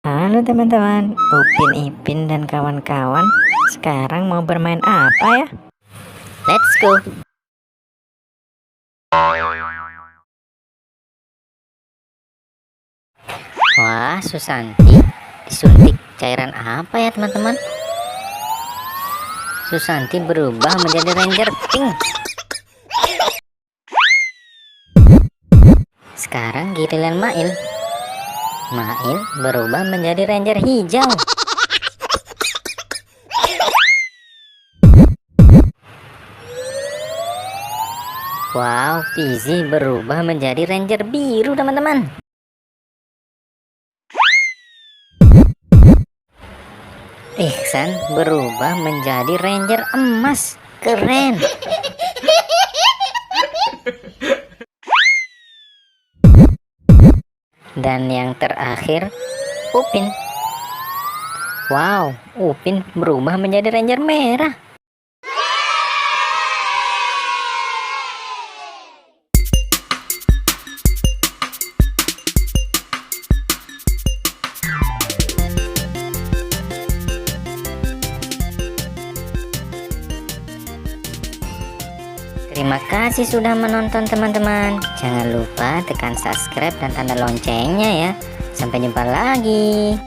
Halo teman-teman, Upin Ipin dan kawan-kawan sekarang mau bermain apa ya? Let's go. Wah, Susanti disuntik cairan apa ya teman-teman? Susanti berubah menjadi Ranger Pink. Sekarang giliran Mail. Mail berubah menjadi Ranger Hijau. Wow, Fizi berubah menjadi Ranger Biru teman-teman. Ihsan berubah menjadi Ranger Emas. Keren. Dan yang terakhir, Upin. Wow, Upin berubah menjadi Ranger Merah. Terima kasih sudah menonton teman-teman. Jangan lupa tekan subscribe dan tanda loncengnya ya. Sampai jumpa lagi.